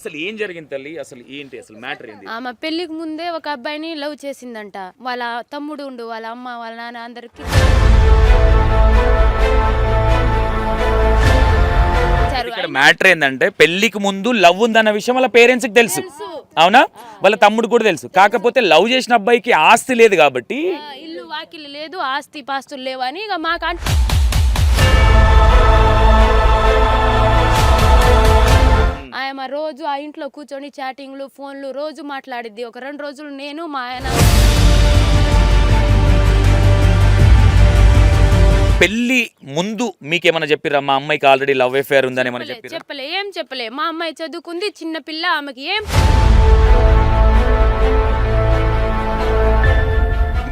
అసలు ఏం జరిగింది తల్లి? అసలు ఏంటి అసలు మ్యాటర్ ఏంది? ఆమె పెళ్లికి ముందే ఒక అబ్బాయిని లవ్ చేసిందంట. వాళ్ళ తమ్ముడు ఉండు, వాళ్ళ అమ్మ వాళ్ళ నాన్న అందరికి ఇక్కడ మ్యాటర్ ఏంటంటే పెళ్లికి ముందు లవ్ ఉందన్న విషయం వాళ్ళ పేరెంట్స్ కి తెలుసు, అవునా? వాళ్ళ తమ్ముడు కూడా తెలుసు. కాకపోతే లవ్ చేసిన అబ్బాయికి ఆస్తి లేదు కాబట్టి, ఇల్లు వాకిలి లేదు, ఆస్తి పాస్తులు లేవని ఇక మాకు ఆయన రోజు ఆ ఇంట్లో కూర్చొని చాటింగ్లు ఫోన్లు రోజు మాట్లాడిద్ది. ఒక 2 రోజులు నేను మా ఆయన పెళ్లి ముందు మీకేమైనా చెప్పిరా మా అమ్మాయికి ఆల్రెడీ లవ్ అఫేర్ ఉందని ఏమైనా చెప్పిరా? చెప్పలే. మా అమ్మాయి చదువుకుంది, చిన్న పిల్ల, ఆమెకి ఏం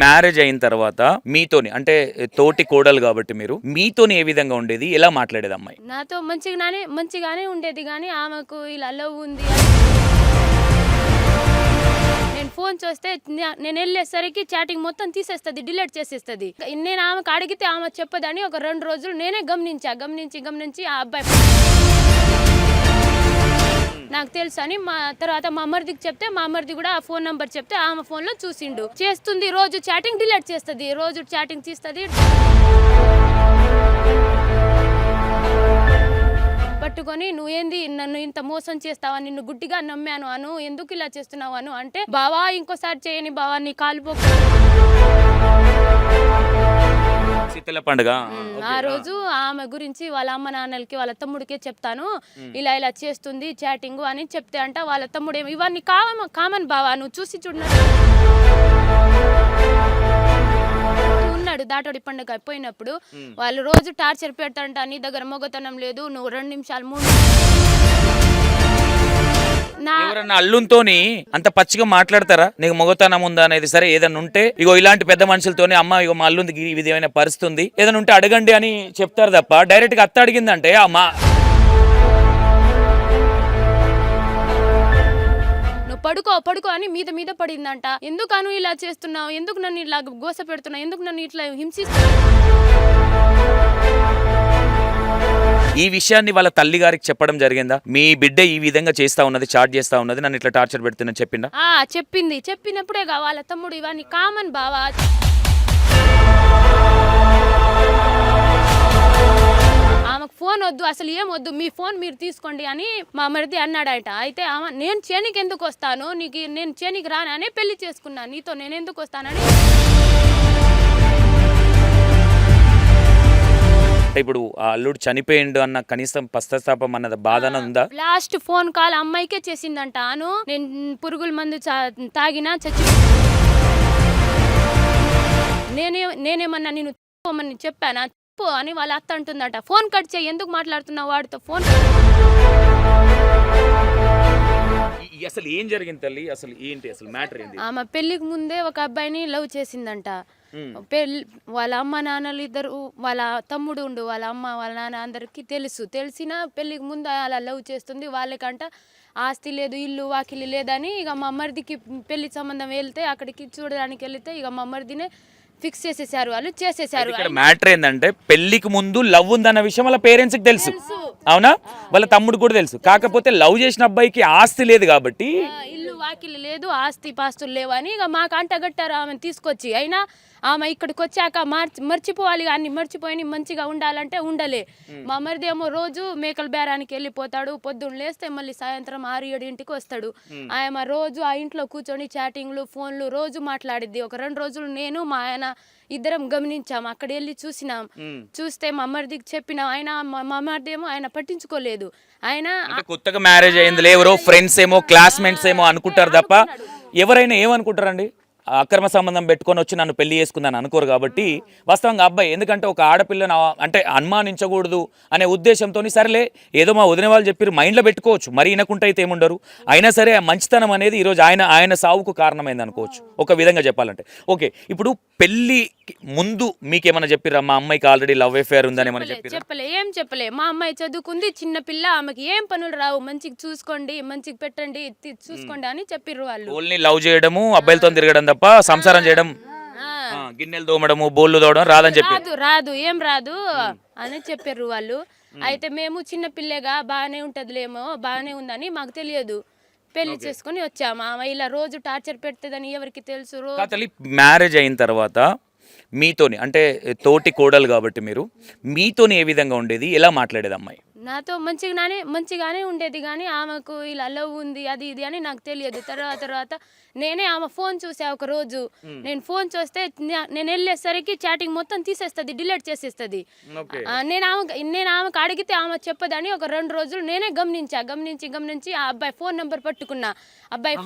మ్యారేజ్ అయిన తర్వాత మీతోని అంటే తోటి కోడలు కాబట్టి మీరు మీతోని ఏ విధంగా ఉండేది, ఎలా మాట్లాడేది అమ్మాయి? నాతో మంచిగానే ఉండేది, కానీ ఆమెకు ఇలా లవ్ ఉంది. నేను ఫోన్ చేస్తే నేను వెళ్ళేసరికి చాటింగ్ మొత్తం తీసేస్తుంది, డిలీట్ చేసేస్తుంది. నేను ఆమెకు అడిగితే ఆమె చెప్పదని ఒక 2 రోజులు నేనే గమనించి ఆ అబ్బాయి నాకు తెలుసు అని తర్వాత మా అమ్మర్దికి చెప్తే మా అమ్మర్ది కూడా ఆ ఫోన్ నంబర్ చెప్తే ఆమె ఫోన్లో చూసిండు. చేస్తుంది, రోజు చాటింగ్ డిలీట్ చేస్తుంది, రోజు చాటింగ్ తీస్తుంది. పట్టుకొని నువ్వేంది నన్ను ఇంత మోసం చేస్తావా, నిన్ను గుడ్డిగా నమ్మాను అను, ఎందుకు ఇలా చేస్తున్నావు అను అంటే, బావా ఇంకోసారి చేయని బావా, నీ కాలుపో. శీతల పండుగ ఆ రోజు ఆమె గురించి వాళ్ళ అమ్మ నాన్నలకి వాళ్ళ తమ్ముడికే చెప్తాను, ఇలా చేస్తుంది చాటింగ్ అని చెప్తే అంట వాళ్ళ తమ్ముడు ఏమో ఇవన్నీ కామన్ బావా, నువ్వు చూసి చూడన్నాడు. ఉన్నాడు దాటోడి పండుగ అయిపోయినప్పుడు వాళ్ళు రోజు టార్చర్ పెడతాంట, నీ దగ్గర మొగతనం లేదు, నువ్వు 2 నిమిషాలు 3 ఎవరన్నా అల్లుంతోని అంత పచ్చిగా మాట్లాడతారా? నీకు మొగతనం ఉందా అనేది? సరే ఏదైనా ఉంటే ఇగో ఇలాంటి పెద్ద మనుషులతోని అమ్మ ఇగో మా అల్లుందికి ఈ విధమైన పరిస్థితుంది, ఏదైనా ఉంటే అడగండి అని చెప్తారు తప్ప డైరెక్ట్ గా అత్త అడిగిందంటే అమ్మా నువ్వు పడుకో అని మీద పడిందంట. ఎందుకు అను ఇలా చేస్తున్నావు, ఎందుకు నన్ను ఇలా గోస పెడుతున్నావు, ఎందుకు నన్ను ఇట్లా హింసిస్తున్నావు? ఈ విషయాన్ని వాళ్ళ తల్లి గారికి చెప్పడం జరిగిందా? మీ బిడ్డ ఈ విధంగా చేస్తా ఉన్నది, చాట్ చేస్తా ఉన్నది, నన్ను ఇట్లా టార్చర్ పెడుతుందని చెప్పిందా? చెప్పినప్పుడే వాళ్ళ తమ్ముడు ఇవన్నీ కామన్ బావా, ఆమెకు ఫోన్ వద్దు, అసలు ఏం వద్దు, మీ ఫోన్ మీరు తీసుకోండి అని మా మరిది అన్నాడట. అయితే ఆమె నేను చేనికి ఎందుకు వస్తాను, నేను చేనికి రాననే పెళ్లి చేసుకున్నాను, నీతో నేను ఎందుకు వస్తానని. ఇప్పుడు ఆ అల్లుడు చనిపోయిండు అన్న కనీసం పశ్చాత్తాపం అన్నది బాధన ఉందా? లాస్ట్ ఫోన్ కాల్ అమ్మాయికే చేసిందంట. అను నేను పురుగుల మందు తాగినా చచ్చి నేనేమన్నా నేను తప్పమని చెప్పానా, తప్పు అని వాళ్ళ అత్త అంటుందట. ఫోన్ కట్ చేయి, ఎందుకు మాట్లాడుతున్నావు వాడితో ఫోన్. అసలు ఏం జరిగింది తల్లి? అసలు ఏంటి అసలు మ్యాటర్ ఏంది? ఆమె పెళ్లికి ముందే ఒక అబ్బాయిని లవ్ చేసిందంట. వాళ్ళ అమ్మ నాన్నలు ఇద్దరు, వాళ్ళ తమ్ముడు ఉండు, వాళ్ళ అమ్మ వాళ్ళ నాన్న అందరికి తెలిసిన పెళ్లికి ముందు అలా లవ్ చేస్తుంది. వాళ్ళకంట ఆస్తి లేదు, ఇల్లు వాకిలి లేదని ఇక మా మరిదికి పెళ్లి సంబంధం వెళ్తే అక్కడికి చూడడానికి వెళ్తే ఇక మా మరిదినే ఫిక్స్ చేసేసారు, వాళ్ళు చేసేసారు. మ్యాటర్ ఏంటంటే పెళ్లికి ముందు లవ్ ఉందన్న విషయం వాళ్ళ పేరెంట్స్ కి తెలుసు, అవునా? వాళ్ళ తమ్ముడు కూడా తెలుసు. కాకపోతే లవ్ చేసిన అబ్బాయికి ఆస్తి లేదు కాబట్టి, ఇల్లు వాకిలి లేదు, ఆస్తి పాస్తులు లేవని ఇక మాకు అంటగట్టారు ఆమెను తీసుకొచ్చి. అయినా ఆమె ఇక్కడికి వచ్చాక మర్చిపోవాలి, అన్ని మర్చిపోయి మంచిగా ఉండాలంటే ఉండలే. మా మరిదేమో రోజు మేకల బేరానికి వెళ్ళిపోతాడు, పొద్దున్న లేస్తే మళ్ళీ సాయంత్రం 6-7 వస్తాడు. ఆమె రోజు ఆ ఇంట్లో కూర్చొని చాటింగ్లు ఫోన్లు రోజు మాట్లాడిద్ది. ఒక 2 రోజులు నేను మా ఆయన ఇద్దరం గమనించాం, అక్కడ వెళ్ళి చూస్తే మా మరిదికి చెప్పినాం. ఆయన మా మరిది ఏమో ఆయన పట్టించుకోలేదు. ఆయన కొత్తగా మ్యారేజ్ అయింది, ఎవరో ఫ్రెండ్స్ ఏమో క్లాస్మేట్స్ ఏమో అనుకుంటారు తప్ప ఎవరైనా ఏమనుకుంటారండి? అక్రమ సంబంధం పెట్టుకొని వచ్చి నన్ను పెళ్లి చేసుకుందని అనుకోరు. కాబట్టి వాస్తవంగా అబ్బాయి ఎందుకంటే ఒక ఆడపిల్లను అంటే అనుమానించకూడదు అనే ఉద్దేశంతో సరేలే ఏదో మా వదిన వాళ్ళు చెప్పారు మైండ్లో పెట్టుకోవచ్చు, మరి వినకుంటే అయితే ఏముండరు. అయినా సరే ఆ మంచితనం అనేది ఈరోజు ఆయన సావుకు కారణమైంది అనుకోవచ్చు ఒక విధంగా చెప్పాలంటే. ఓకే, ఇప్పుడు పెళ్లి ముందు మీకేమైనా చెప్పిరా మా అమ్మాయికి ఆల్రెడీ లవ్ అఫేర్ ఉందని ఏమైనా చెప్పిరా? చెప్పలే. మా అమ్మాయి చదువుకుంది, చిన్న పిల్ల, ఆమెకి ఏం పనులు రావు, మంచిగా చూసుకోండి, మంచిగా పెట్టండి, చూసుకోండి అని చెప్పిర్రు వాళ్ళు. ఓన్లీ లవ్ చేయడము, అబ్బాయిలతో తిరగడం తప్ప సంసారం చేయడం, గిన్నెలు తోమడము, బోళ్ళు తోమడం రాదని చెప్పి రాదు ఏం రాదు అని చెప్పారు వాళ్ళు. అయితే మేము చిన్న పిల్లగా బాగానే ఉంటదిలేమో బాగానే ఉందని మాకు తెలియదు. పెళ్లి చేసుకొని వచ్చాము. ఆమె ఇలా రోజు టార్చర్ పెడుతుందని ఎవరికి తెలుసు. తల్లి మ్యారేజ్ అయిన తర్వాత మీతోని అంటే తోటి కోడలు కాబట్టి మీరు మీతోని ఏ విధంగా ఉండేది, ఎలా మాట్లాడేది అమ్మాయి? నాతో మంచిగానే ఉండేది, కానీ ఆమెకు ఇలా లవ్ ఉంది అది ఇది అని నాకు తెలియదు. తర్వాత నేనే ఆమె ఫోన్ చూసా ఒక రోజు. నేను ఫోన్ చూస్తే నేను వెళ్ళేసరికి చాటింగ్ మొత్తం తీసేస్తుంది, డిలీట్ చేసేస్తుంది. నేను ఆమెకు అడిగితే ఆమె చెప్పదని ఒక 2 రోజులు నేనే గమనించి ఆ అబ్బాయి ఫోన్ నెంబర్ పట్టుకున్నా. అబ్బాయి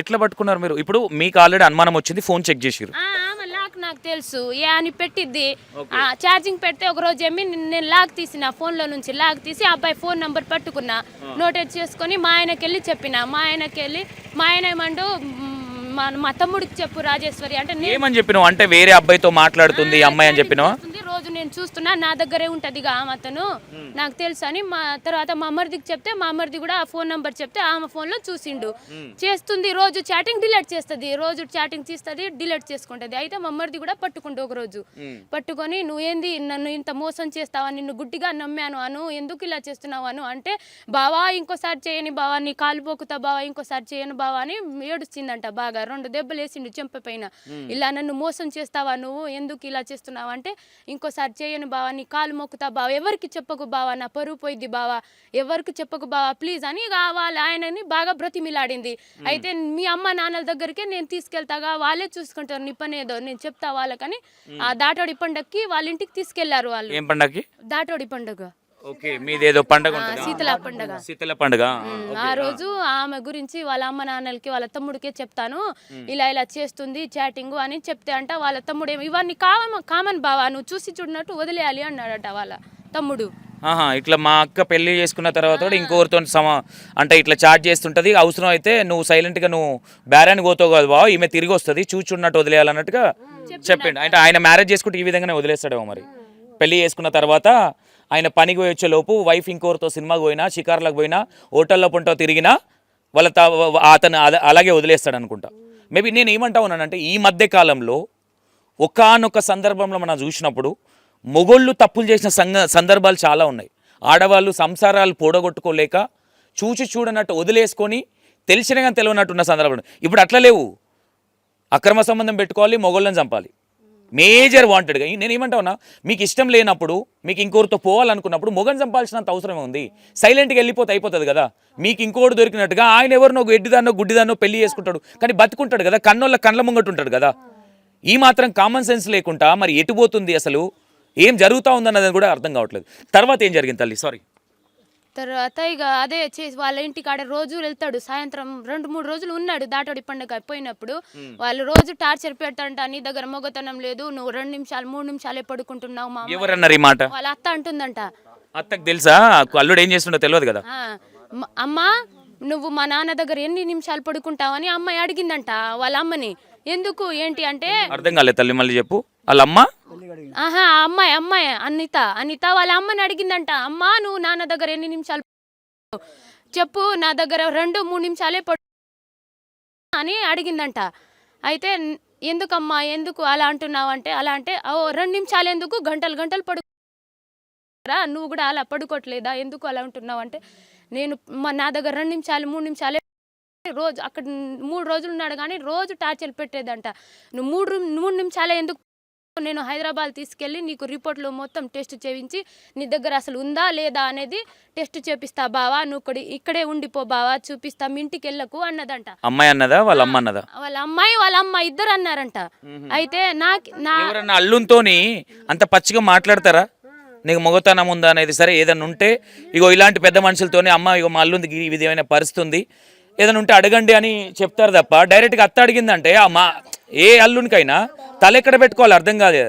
ఎట్లా పట్టుకున్నారు మీరు? ఇప్పుడు మీకు ఆల్రెడీ అనుమానం వచ్చింది, ఫోన్ చెక్ చేసిరు. ఆమె నాకు తెలుసు ఏ అని పెట్టిద్ది. ఛార్జింగ్ పెడితే ఒక రోజు ఏమి నేను లాక్ తీసిన ఫోన్లో నుంచి లాక్ తీసి అబ్బాయి ఫోన్ నంబర్ పట్టుకున్నా, నోటెడ్ చేసుకొని మా ఆయనకి వెళ్ళి చెప్పిన. మా ఆయన ఏమండు మా తమ్ముడికి చెప్పు రాజేశ్వరి అంటే ఏమని చెప్పినావు? అంటే వేరే అబ్బాయితో మాట్లాడుతుంది అమ్మాయి అని చెప్పినావా? రోజు నేను చూస్తున్నా, నా దగ్గరే ఉంటది అతను నాకు తెలుసు అని. తర్వాత మా అమ్మర్దికి చెప్తే మా అమ్మర్ది కూడా ఆ ఫోన్ నంబర్ చెప్తే ఆమె ఫోన్ లో చూసిండు. చేస్తుంది రోజు చాటింగ్ డిలీట్ చేస్తుంది, రోజు చాటింగ్ తీస్తుంది డిలీట్ చేసుకుంటది. అయితే మా అమ్మర్ది కూడా పట్టుకుంటూ ఒక రోజు పట్టుకొని నువ్వేంది నన్ను ఇంత మోసం చేస్తావా, నిన్ను గుడ్డిగా నమ్మాను అను, ఎందుకు ఇలా చేస్తున్నావు అను అంటే, బావా ఇంకోసారి చేయని బావా, నీ కాలు పోకుతా బావా, ఇంకోసారి చేయను బావా అని ఏడుస్తుందంట. బాగా 2 దెబ్బలు వేసిండు చెంప పైన. ఇలా నన్ను మోసం చేస్తావా, నువ్వు ఎందుకు ఇలా చేస్తున్నావు అంటే, ఇంకోసారి చేయను బావా, నీ కాలు మొక్కుతా బావా, ఎవరికి చెప్పకు బావా, నా పరువు పోయిద్ది బావా, ఎవరికి చెప్పకు బావా ప్లీజ్ అని వాళ్ళ ఆయనని బాగా బ్రతిమిలాడింది. అయితే మీ అమ్మ నాన్నల దగ్గరికి నేను తీసుకెళ్తాగా, వాళ్ళే చూసుకుంటారు, నీ పని ఏదో నేను చెప్తా వాళ్ళకని ఆ దాటోడి పండగకి వాళ్ళ ఇంటికి తీసుకెళ్లారు. వాళ్ళు ఏం పండగకి? దాటోడి పండుగ. ఓకే, మీదేదో పండగ శీతల పండుగ. ఆ రోజు ఆమె గురించి వాళ్ళ అమ్మ నాన్నలకి వాళ్ళ తమ్ముడికే చెప్తాను, ఇలా చేస్తుంది చాటింగ్ అని చెప్తే అంట వాళ్ళ తమ్ముడు ఇవన్నీ కామన్ బావా, నువ్వు చూసి చూడనట్టు వదిలేయాలి అన్నాడట వాళ్ళ తమ్ముడు. ఇట్లా మా అక్క పెళ్లి చేసుకున్న తర్వాత కూడా ఇంకొకరితో అంటే ఇట్లా చాట్ చేస్తుంటది, అవసరం అయితే నువ్వు సైలెంట్ గా నువ్వు బేరాన్ని పోతావు కదా బావ, ఈమె తిరిగి వస్తుంది చూచున్నట్టు వదిలేయాలన్నట్టుగా చెప్పిండు. అంటే ఆయన మ్యారేజ్ చేసుకుంటే ఈ విధంగానే వదిలేస్తాడేమో మరి. పెళ్లి చేసుకున్న తర్వాత ఆయన పనికి పోయి వచ్చేలోపు వైఫ్ ఇంకోరితో సినిమాకి పోయినా, షికార్లకు పోయినా, హోటల్లో పొంటో తిరిగినా అతను అలాగే వదిలేస్తాడు అనుకుంటా. మేబీ నేను ఏమంటా ఉన్నానంటే, ఈ మధ్య కాలంలో ఒకానొక సందర్భంలో మనం చూసినప్పుడు మొగోళ్ళు తప్పులు చేసిన సందర్భాలు చాలా ఉన్నాయి. ఆడవాళ్ళు సంసారాలు పోడగొట్టుకోలేక చూడనట్టు వదిలేసుకొని తెలిసిన కానీ తెలియనట్టున్న సందర్భం. ఇప్పుడు అట్లా లేవు, అక్రమ సంబంధం పెట్టుకోవాలి, మొగోళ్ళని చంపాలి, మేజర్ వాంటెడ్గా. నేను ఏమంటావునా, మీకు ఇష్టం లేనప్పుడు, మీకు ఇంకోరితో పోవాలనుకున్నప్పుడు మొగని చంపాల్సినంత అవసరమే ఉంది. సైలెంట్గా వెళ్ళిపోతే అయిపోతుంది కదా. మీకు ఇంకోటి దొరికినట్టుగా ఆయన ఎవరినో ఎడ్డిదాన్నో గుడ్డిదాన్నో పెళ్లి చేసుకుంటాడు, కానీ బతుకుంటాడు కదా, కళ్ళ ముంగట్టు ఉంటాడు కదా. ఈ మాత్రం కామన్ సెన్స్ లేకుండా మరి ఎటు పోతుంది, అసలు ఏం జరుగుతూ ఉందన్నది కూడా అర్థం కావట్లేదు. తర్వాత ఏం జరిగింది తల్లి? సారీ. తర్వాత ఇక అదే చేసి వాళ్ళ ఇంటికి ఆడ రోజు వెళ్తాడు, సాయంత్రం 2-3 రోజులు ఉన్నాడు దాటోడి పండుగ అయిపోయినప్పుడు. వాళ్ళు రోజు టార్చర్ పెడతాంట, నీ దగ్గర మొగతనం లేదు, నువ్వు 2 నిమిషాలు 3 నిమిషాలే పడుకుంటున్నావు. మా ఎవరన్నారు ఈ మాట? వాళ్ళ అత్త అంటుందంట. అత్తకు తెలుసా అల్లుడు ఏం చేస్తుండో తెలియదు కదా. అమ్మా నువ్వు మా నాన్న దగ్గర ఎన్ని నిమిషాలు పడుకుంటావని అమ్మాయి అడిగిందంట వాళ్ళ అమ్మని. ఎందుకు ఏంటి అంటే అర్థం కాలేదు తల్లి, మళ్ళీ చెప్పు. వాళ్ళ అమ్మ అమ్మాయి అనిత వాళ్ళ అమ్మని అడిగిందంట, అమ్మా నువ్వు నాన్న దగ్గర ఎన్ని నిమిషాలు చెప్పు, నా దగ్గర 2-3 నిమిషాలే పడు అని అడిగిందంట. అయితే ఎందుకమ్మా ఎందుకు అలా అంటున్నావు అంటే, అలా అంటే 2 నిమిషాలు ఎందుకు, గంటలు పడుకోరా, నువ్వు కూడా అలా పడుకోవట్లేదా, ఎందుకు అలా అంటున్నావు అంటే, నేను నా దగ్గర 2 నిమిషాలు 3 నిమిషాలే రోజు అక్కడ 3 రోజులు ఉన్నాడు కానీ రోజు టార్చర్ పెట్టేదంట. నువ్వు 3 నిమిషాలే ఎందుకు, నేను హైదరాబాద్ తీసుకెళ్ళి నీకు రిపోర్ట్లు మొత్తం టెస్ట్ చేయించి నీ దగ్గర అసలు ఉందా లేదా అనేది టెస్ట్ చేపిస్తా బావా, నువ్వు ఇక్కడే ఉండిపో బావా, చూపిస్తా, మీ ఇంటికి వెళ్ళకు అన్నదంట. అమ్మాయి అన్నదా వాళ్ళ అమ్మ అన్నదా? వాళ్ళ అమ్మాయి వాళ్ళ అమ్మ ఇద్దరు అన్నారంట. అయితే ఎవరన్నా అల్లునితోని అంత పచ్చిగా మాట్లాడతారా? నీకు మొగతనం ఉందా అనేది సరే, ఏదన్నా ఉంటే ఇగో ఇలాంటి పెద్ద మనుషులతోనే అమ్మ ఇగో మా అల్లుంది ఇది ఏమైనా పరిస్థితుంది, ఏదైనా ఉంటే అడగండి అని చెప్తారు తప్ప డైరెక్ట్గా అత్త అడిగిందంటే మా ఏ అల్లునికైనా తల ఎక్కడ పెట్టుకోవాలి అర్థం కాదు.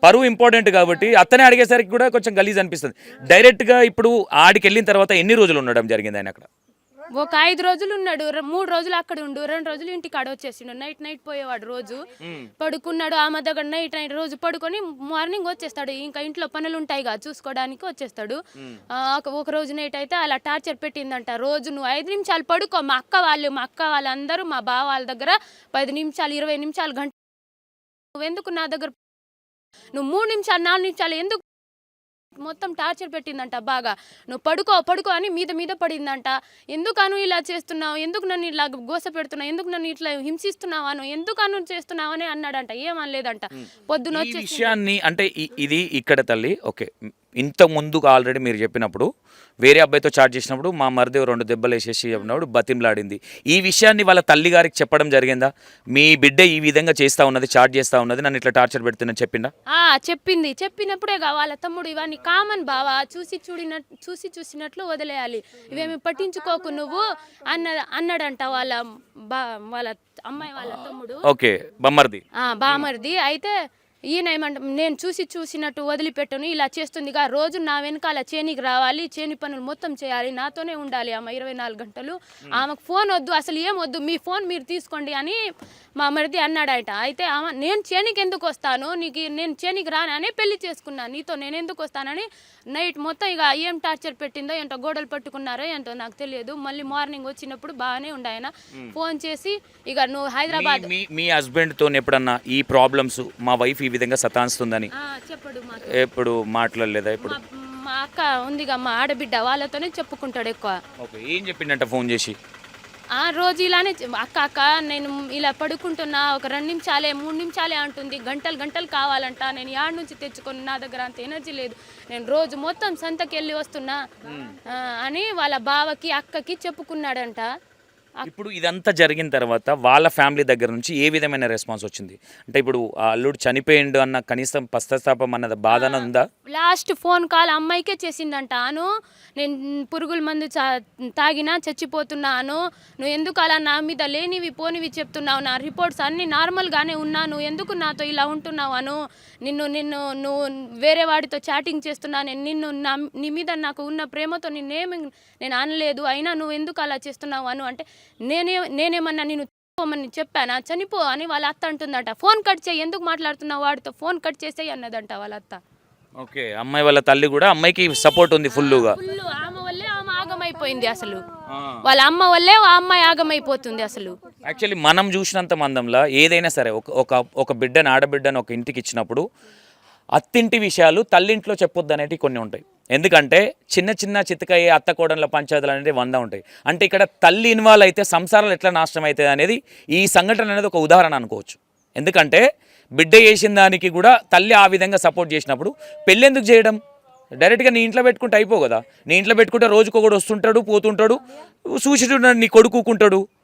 పరువు ఇంపార్టెంట్ కాబట్టి అత్తనే అడిగేసరికి కూడా కొంచెం గలీజ్ అనిపిస్తుంది. డైరెక్ట్గా ఇప్పుడు ఆడికి వెళ్ళిన తర్వాత ఎన్ని రోజులు ఉండడం జరిగింది ఆయన అక్కడ? ఒక 5 రోజులు ఉన్నాడు, 3 రోజులు అక్కడ ఉండు, 2 రోజులు ఇంటికి ఆడ వచ్చేసిండు. నైట్ పోయేవాడు, రోజు పడుకున్నాడు ఆమె దగ్గర. నైట్ రోజు పడుకొని మార్నింగ్ వచ్చేస్తాడు. ఇంకా ఇంట్లో పనులు ఉంటాయి కదా చూసుకోవడానికి వచ్చేస్తాడు. ఒక రోజు నైట్ అయితే అలా టార్చర్ పెట్టిందంట. రోజు నువ్వు 5 నిమిషాలు పడుకో, మా అక్క వాళ్ళందరూ మా బావ వాళ్ళ దగ్గర 10 నిమిషాలు 20 నిమిషాలు గంట, నువ్వెందుకు నా దగ్గర, నువ్వు 3 నిమిషాలు 4 నిమిషాలు ఎందుకు మొత్తం టార్చర్ పెట్టిందంట బాగా. నువ్వు పడుకో అని మీద పడిందంట. ఎందుకను ఇలా చేస్తున్నావు, ఎందుకు నన్ను ఇలా గోస పెడుతున్నావు, ఎందుకు నన్ను ఇట్లా హింసిస్తున్నావాను, ఎందుకను చేస్తున్నావు అని అన్నాడంట. ఏమనలేదంట. పొద్దున ఈ విషయాన్ని అంటే ఇది ఇక్కడ తల్లి ఓకే, ఇంత ముందుకు ఆల్రెడీ మీరు చెప్పినప్పుడు వేరే అబ్బాయితో చాట్ చేసినప్పుడు మా మరిదేవ్ 2 దెబ్బలు వేసేసి చెప్పినప్పుడు బతిమలాడింది. ఈ విషయాన్ని వాళ్ళ తల్లి గారికి చెప్పడం జరిగిందా? మీ బిడ్డ ఈ విధంగా చేస్తూ ఉన్నది, చాట్ చేస్తూ ఉన్నది, నన్ను ఇట్లా టార్చర్ పెడుతుందని చెప్పిందా? చెప్పింది. చెప్పినప్పుడే వాళ్ళ తమ్ముడు ఇవన్నీ కామన్ బావా, చూసినట్లు వదిలేయాలి, ఇవేమి పట్టించుకోకు నువ్వు అన్నాడంట వాళ్ళ అమ్మాయి వాళ్ళ తమ్ముడు. ఓకే, బామర్ది. అయితే ఈయన ఏమంట, నేను చూసినట్టు వదిలిపెట్టును, ఇలా చేస్తుందిగా, రోజు నా వెనకాల చేనికి రావాలి, చేని పనులు మొత్తం చేయాలి, నాతోనే ఉండాలి ఆమె 24 గంటలు, ఆమెకు ఫోన్ వద్దు, అసలు ఏం వద్దు, మీ ఫోన్ మీరు తీసుకోండి అని మా మరిది అన్నాడట. అయితే ఆమె, నేను చేనికి ఎందుకు వస్తాను, నేను చేనికి రాననే పెళ్లి చేసుకున్నాను, నీతో నేను ఎందుకు వస్తానని నైట్ మొత్తం ఇక ఏం టార్చర్ పెట్టిందో ఏంటో, గోడలు పట్టుకున్నారో ఏంటో నాకు తెలియదు. మళ్ళీ మార్నింగ్ వచ్చినప్పుడు బాగానే ఉండే ఆయన ఫోన్ చేసి, ఇక నువ్వు హైదరాబాద్. మీ హస్బెండ్తో ఎప్పుడన్నా ఈ ప్రాబ్లమ్స్ మా వైఫ్ ఈ విధంగా సతాయిస్తుందని చెప్పడు, ఎప్పుడు మాట్లాడలేదా? ఇప్పుడు మా అక్క ఉందిగా, మా ఆడబిడ్డ, వాళ్ళతోనే చెప్పుకుంటాడు ఎక్కువ. ఓకే, ఏం చెప్పిండంట ఫోన్ చేసి? రోజు ఇలానే అక్క నేను ఇలా పడుకుంటున్నా, ఒక 2 నిమిషాలే 3 నిమిషాలే అంటుంది, గంటలు కావాలంట, నేను యాడ్ నుంచి తెచ్చుకొని, నా దగ్గర అంత ఎనర్జీ లేదు, నేను రోజు మొత్తం సంతకి వెళ్ళి వస్తున్నా అని వాళ్ళ బావకి అక్కకి చెప్పుకున్నాడంట. ఇప్పుడు ఇదంతా జరిగిన తర్వాత వాళ్ళ ఫ్యామిలీ దగ్గర నుంచి ఏ విధమైన రెస్పాన్స్ వచ్చింది? అంటే ఇప్పుడు ఆ అల్లుడు చనిపోయిండు అన్న కనీసం పశ్చాత్తాపం అన్నది బాధ ఉందా? లాస్ట్ ఫోన్ కాల్ అమ్మాయికే చేసిందంట. నేను పురుగుల మందు తాగినా చచ్చిపోతున్నాను, నువ్వు ఎందుకు అలా నా మీద లేనివి పోనివి చెప్తున్నావు, నా రిపోర్ట్స్ అన్నీ నార్మల్గానే ఉన్నాను, ఎందుకు నాతో ఇలా ఉంటున్నావు, నువ్వు వేరే వాడితో చాటింగ్ చేస్తున్నా, నీ మీద నాకు ఉన్న ప్రేమతో నేను అనలేదు, అయినా నువ్వు ఎందుకు అలా చేస్తున్నావు అంటే, నేనేమన్నా నేను చనిపోమని చెప్పానా, చనిపో అని వాళ్ళ అత్త అంటుందట. ఫోన్ కట్ చేయి, ఎందుకు మాట్లాడుతున్నావు వాడితో, ఫోన్ కట్ చేసేయి అన్నదంట వాళ్ళ అత్త. ఓకే, అమ్మాయి వాళ్ళ తల్లి కూడా అమ్మాయికి సపోర్ట్ ఉంది ఫుల్గా. ఆమె వల్లే ఆమె ఆగమైపోయింది, అసలు వాళ్ళ అమ్మ వల్లే ఆ అమ్మాయి ఆగమైపోతుంది అసలు. యాక్చువల్లీ మనం చూసినంత మందంలో ఏదైనా సరే ఒక బిడ్డను, ఆడబిడ్డను ఒక ఇంటికి ఇచ్చినప్పుడు అత్తింటి విషయాలు తల్లింట్లో చెప్పొద్దు అనేటివి కొన్ని ఉంటాయి. ఎందుకంటే చిన్న చితకయ్యే అత్త కోడన్ల పంచాయతీలు అనేవి 100 ఉంటాయి. అంటే ఇక్కడ తల్లి ఇన్వాల్వ్ అయితే సంసారాలు ఎట్లా నాశనం అవుతుంది అనేది ఈ సంఘటన అనేది ఒక ఉదాహరణ అనుకోవచ్చు. ఎందుకంటే బిడ్డ చేసిన దానికి కూడా తల్లి ఆ విధంగా సపోర్ట్ చేసినప్పుడు పెళ్ళి ఎందుకు చేయడం? డైరెక్ట్గా నీ ఇంట్లో పెట్టుకుంటే అయిపో కదా. నీ ఇంట్లో పెట్టుకుంటే రోజుకొకడు వస్తుంటాడు, పోతుంటాడు, చూసిటున్నాడు, నీ కొడుకుంటాడు,